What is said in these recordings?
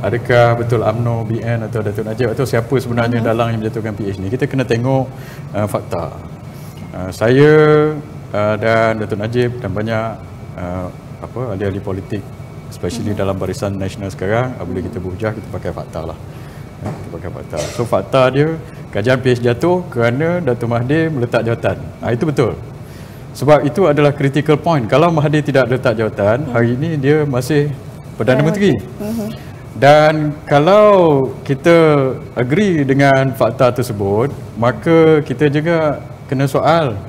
Adakah betul UMNO, BN atau Datuk Najib atau siapa sebenarnya dalang yang menjatuhkan PH ni? Kita kena tengok fakta. Saya dan Datuk Najib dan banyak ahli-ahli politik, especially dalam barisan nasional sekarang, bila kita berhujah kita pakai fakta lah. Kita pakai fakta. So fakta dia, kajian PH jatuh kerana Datuk Mahathir meletak jawatan. Itu betul. Sebab itu adalah critical point. Kalau Mahathir tidak letak jawatan, hari ini dia masih Perdana Menteri. Dan kalau kita agree dengan fakta tersebut, maka kita juga kena soal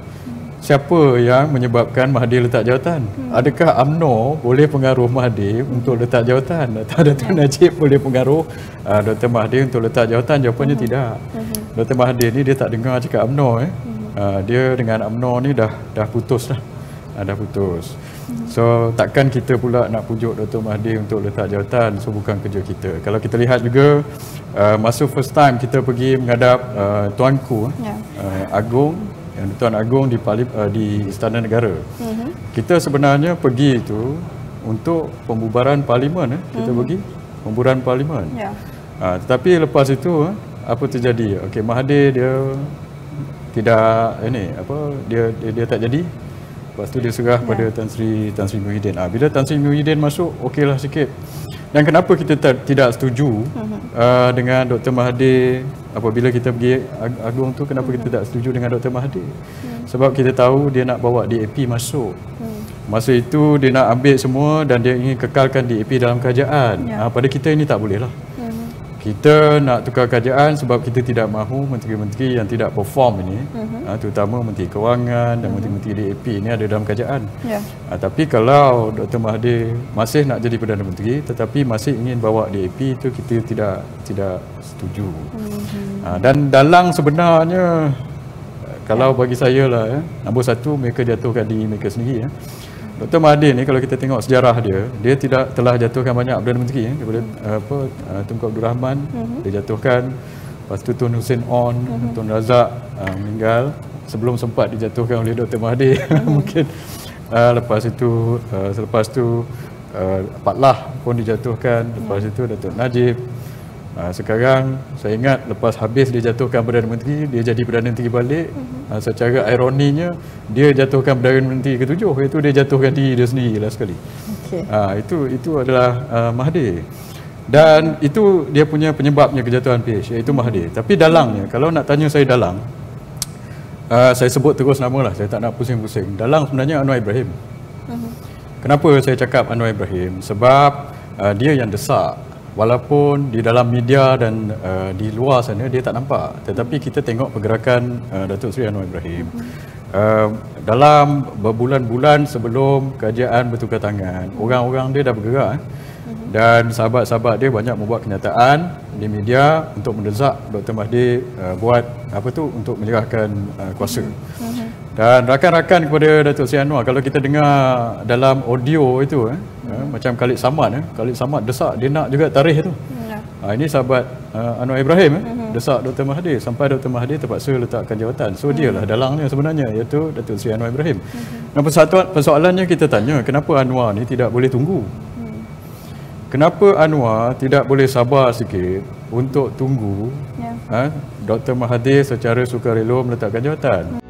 siapa yang menyebabkan Mahathir letak jawatan. Adakah UMNO boleh pengaruh Mahathir untuk letak jawatan? Atau Datuk Najib boleh pengaruh Dr. Mahathir untuk letak jawatan? Jawapannya tidak. Dr. Mahathir ni dia tak dengar cakap UMNO. Dia dengan UMNO ni dah putus dah. Dah putus. So takkan kita pula nak pujuk Dr. Mahathir untuk letak jawatan. So bukan kerja kita. Kalau kita lihat juga masa first time kita pergi menghadap Tuanku Agong, Tuan Agong di Istana Negara. Kita sebenarnya pergi itu untuk pembubaran parlimen. Kita pergi pembubaran parlimen. Tetapi lepas itu apa terjadi? Okey, Mahathir dia tidak dia tak jadi. Lepas tu dia serah pada Tan Sri Muhyiddin. Bila Tan Sri Muhyiddin masuk, okeylah sikit. Dan kenapa kita tidak setuju dengan Dr. Mahathir apabila kita pergi Agong tu, kenapa kita tak setuju dengan Dr. Mahathir? Sebab kita tahu dia nak bawa DAP masuk. Masa itu dia nak ambil semua dan dia ingin kekalkan DAP dalam kerajaan. Pada kita ini tak boleh lah. Kita nak tukar kerajaan sebab kita tidak mahu menteri-menteri yang tidak perform ini, terutama Menteri Kewangan dan menteri-menteri DAP ini ada dalam kerajaan. Tapi kalau Dr. Mahathir masih nak jadi Perdana Menteri tetapi masih ingin bawa DAP, itu kita tidak setuju. Dan dalang sebenarnya, kalau bagi saya lah, nombor satu, mereka jatuhkan diri mereka sendiri. Dr. Mahathir ni kalau kita tengok sejarah dia telah jatuhkan banyak Perdana Menteri daripada Tunku Abdul Rahman dia jatuhkan, lepas tu Tun Hussein On, Tun Razak meninggal sebelum sempat dijatuhkan oleh Dr. Mahathir. Mungkin selepas tu Pat Lah pun dijatuhkan, lepas itu Datuk Najib. Sekarang saya ingat lepas habis dia jatuhkan Perdana Menteri, dia jadi Perdana Menteri balik. Secara ironinya dia jatuhkan Perdana Menteri ke-7, iaitu dia jatuhkan diri dia sendiri lah sekali. Itu adalah Mahathir. Dan itu dia punya penyebabnya kejatuhan PH, iaitu Mahathir. Tapi dalangnya, kalau nak tanya saya dalang, saya sebut terus nama lah, saya tak nak pusing-pusing. Dalang sebenarnya Anwar Ibrahim. Kenapa saya cakap Anwar Ibrahim? Sebab dia yang desak. Walaupun di dalam media dan di luar sana dia tak nampak, tetapi kita tengok pergerakan Datuk Seri Anwar Ibrahim dalam berbulan-bulan sebelum kerajaan bertukar tangan, orang-orang dia dah bergerak dan sahabat-sahabat dia banyak membuat kenyataan di media untuk mendesak Dr. Mahathir buat untuk menyerahkan kuasa. Dan rakan-rakan kepada Datuk Seri Anwar, kalau kita dengar dalam audio itu macam Khalid Samad desak, dia nak juga tarikh tu. Ini sahabat Anwar Ibrahim desak Dr. Mahathir sampai Dr. Mahathir terpaksa letakkan jawatan. So dia lah dalangnya sebenarnya, iaitu Datuk Seri Anwar Ibrahim. Dan persoalannya kita tanya, kenapa Anwar ni tidak boleh tunggu? Kenapa Anwar tidak boleh sabar sikit untuk tunggu Dr. Mahathir secara sukarela meletakkan jawatan?